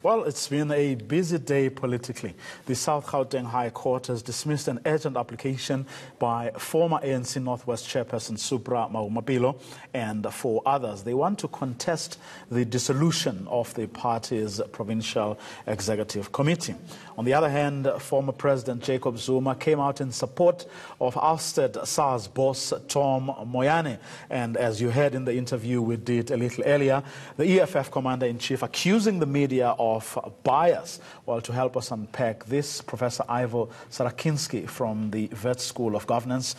Well, it's been a busy day politically. The South Gauteng High Court has dismissed an urgent application by former ANC North West Chairperson Supra Mahumapelo and four others. They want to contest the dissolution of the party's Provincial Executive Committee. On the other hand, former President Jacob Zuma came out in support of ousted SARS boss Tom Moyane. And as you heard in the interview we did a little earlier, the EFF Commander-in-Chief accusing the media of bias. Well, to help us unpack this, Professor Ivor Sarakinsky from the Wits School of Governance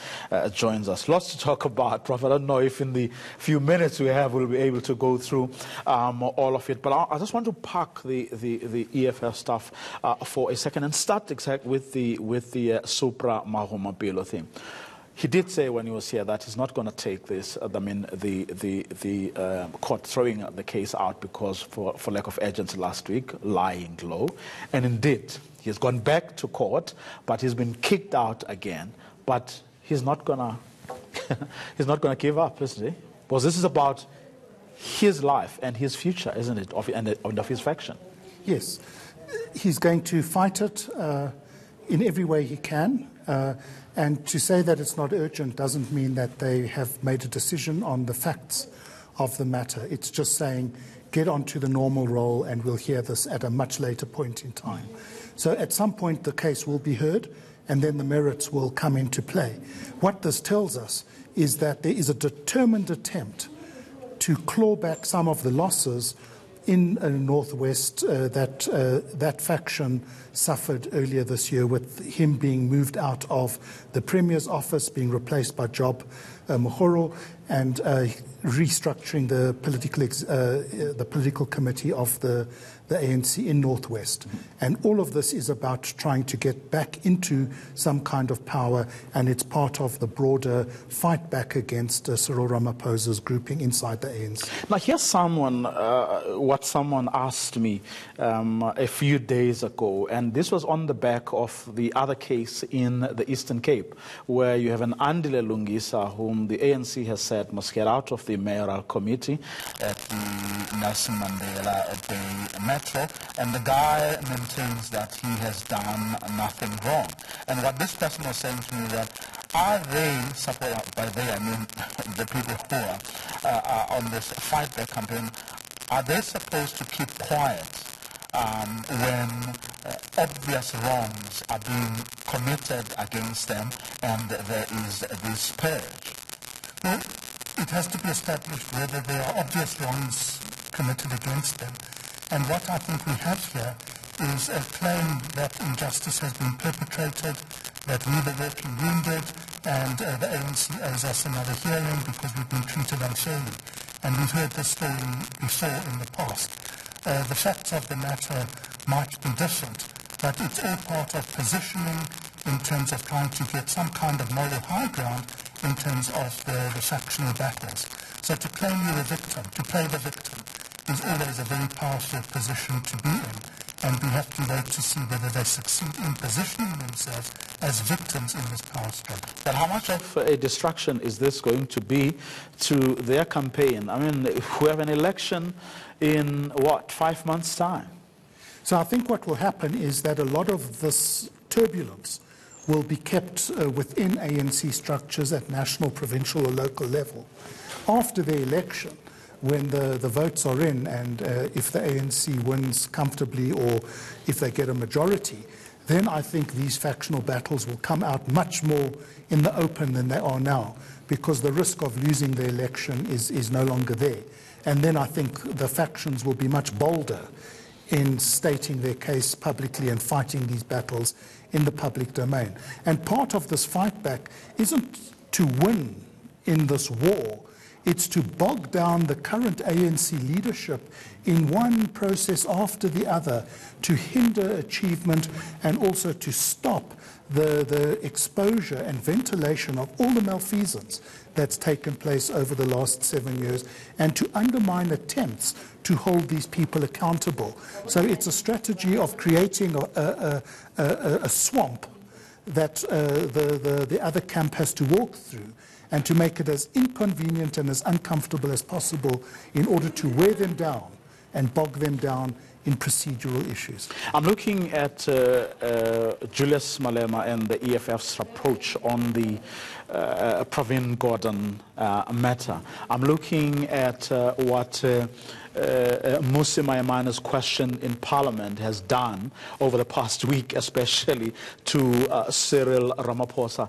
joins us. Lots to talk about, Prof. I don't know if in the few minutes we have we'll be able to go through all of it, but I just want to park the EFF stuff for a second and start exactly with the Supra Mahumapelo thing. He did say when he was here that he's not going to take this, the court throwing the case out because for lack of urgency last week, lying low. And indeed, he's gone back to court, but he's been kicked out again. But he's not going to he's not going to give up, isn't he? Because this is about his life and his future, isn't it, and of his faction. Yes. He's going to fight it in every way he can. And to say that it's not urgent doesn't mean that they have made a decision on the facts of the matter. It's just saying, get onto the normal roll and we'll hear this at a much later point in time. So at some point the case will be heard and then the merits will come into play. What this tells us is that there is a determined attempt to claw back some of the losses in Northwest that faction suffered earlier this year, with him being moved out of the Premier's office, being replaced by Job Mohoro, and restructuring the political committee of the ANC in Northwest. And all of this is about trying to get back into some kind of power, and it's part of the broader fight back against Cyril Ramaphosa's grouping inside the ANC. Now here's what someone asked me a few days ago, and this was on the back of the other case in the Eastern Cape, where you have an Andile Lungisa whom the ANC has said must get out of the mayoral committee at the Nelson Mandela Bay Metro, and the guy maintains that he has done nothing wrong. And what this person was saying to me that, are they, by they I mean the people who are on this fight back campaign, are they supposed to keep quiet when obvious wrongs are being committed against them and there is this purge? Well, it has to be established whether there are obvious wrongs committed against them. And what I think we have here is a claim that injustice has been perpetrated, that we the working wounded, and the ANC owes us another hearing because we've been treated unfairly. And we've heard this story before in the past. The facts of the matter might be different, but it's all part of positioning in terms of trying to get some kind of moral high ground in terms of the factional battles. So to claim you're a victim, to play the victim, is always a very powerful position to be in. And we have to wait to see whether they succeed in positioning themselves as victims in this power struggle. But how much of a distraction is this going to be to their campaign? I mean, we have an election in, 5 months' time? So I think what will happen is that a lot of this turbulence will be kept within ANC structures at national, provincial or local level. After the election, when the votes are in, and if the ANC wins comfortably or if they get a majority, then I think these factional battles will come out much more in the open than they are now, because the risk of losing the election is no longer there. And then I think the factions will be much bolder in stating their case publicly and fighting these battles in the public domain. And part of this fight back isn't to win in this war, it's to bog down the current ANC leadership in one process after the other, to hinder achievement and also to stop the exposure and ventilation of all the malfeasance that's taken place over the last 7 years, and to undermine attempts to hold these people accountable. So it's a strategy of creating a swamp that the other camp has to walk through, and to make it as inconvenient and as uncomfortable as possible in order to wear them down and bog them down procedural issues. I'm looking at Julius Malema and the EFF's approach on the Pravin Gordhan matter. I'm looking at what Musi Maimana's question in Parliament has done over the past week, especially to Cyril Ramaphosa.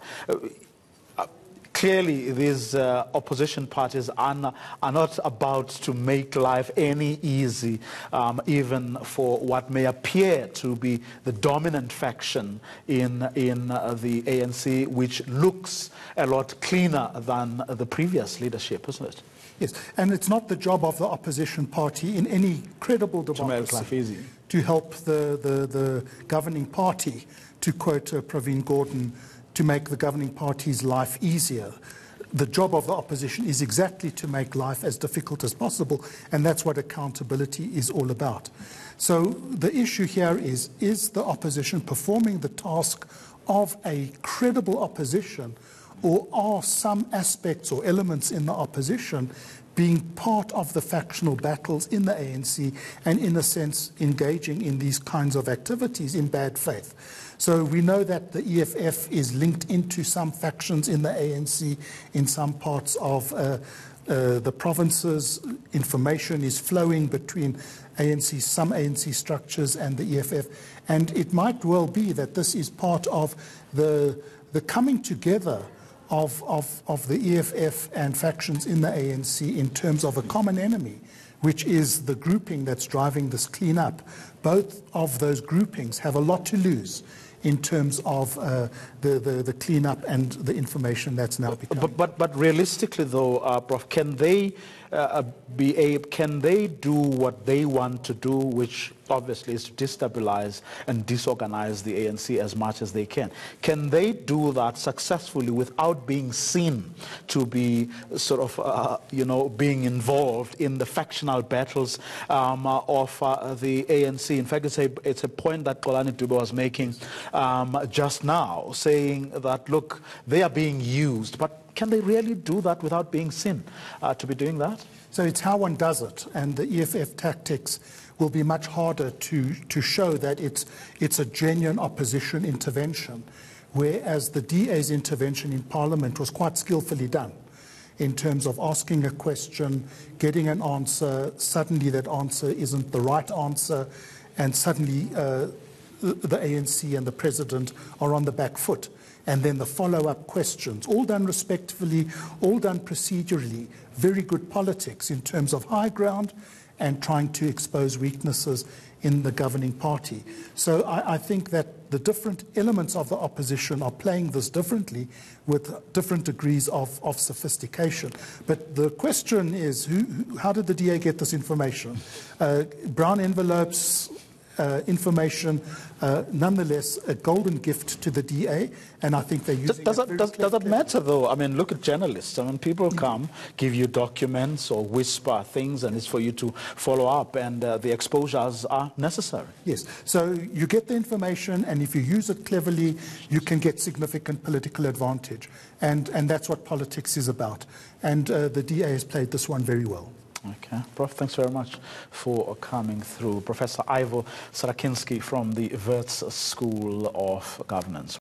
Clearly, these opposition parties are not about to make life any easy, even for what may appear to be the dominant faction in the ANC, which looks a lot cleaner than the previous leadership, isn't it? Yes, and it's not the job of the opposition party in any credible democracy to help the governing party, to quote Pravin Gordhan, to make the governing party's life easier. The job of the opposition is exactly to make life as difficult as possible, and that's what accountability is all about. So the issue here is the opposition performing the task of a credible opposition, or are some aspects or elements in the opposition being part of the factional battles in the ANC and, in a sense, engaging in these kinds of activities in bad faith? So we know that the EFF is linked into some factions in the ANC in some parts of the provinces. Information is flowing between some ANC structures and the EFF. And it might well be that this is part of the coming together of the EFF and factions in the ANC in terms of a common enemy, which is the grouping that's driving this clean-up. Both of those groupings have a lot to lose in terms of the cleanup and the information that's now becoming. But realistically, though, Prof, can they do what they want to do, which obviously is to destabilize and disorganize the ANC as much as they can? Can they do that successfully without being seen to be sort of, being involved in the factional battles of the ANC? In fact, it's a point that Xolani Dube was making just now, saying that, look, they are being used, but can they really do that without being seen to be doing that? So it's how one does it, and the EFF tactics will be much harder to show that it's a genuine opposition intervention, whereas the DA's intervention in Parliament was quite skillfully done in terms of asking a question, getting an answer, suddenly that answer isn't the right answer, and suddenly the ANC and the President are on the back foot. And then the follow-up questions, all done respectfully, all done procedurally, very good politics in terms of high ground and trying to expose weaknesses in the governing party. So I think that the different elements of the opposition are playing this differently with different degrees of sophistication. But the question is, how did the DA get this information? Brown envelopes, information, nonetheless a golden gift to the DA, and I think they're using Does it matter, though? I mean, look at journalists. I mean, people come, give you documents or whisper things, and it's for you to follow up, and the exposures are necessary. Yes. So you get the information, and if you use it cleverly, you can get significant political advantage. And that's what politics is about. And the DA has played this one very well. Okay. Prof, thanks very much for coming through. Professor Ivor Sarakinsky from the Wits School of Governance.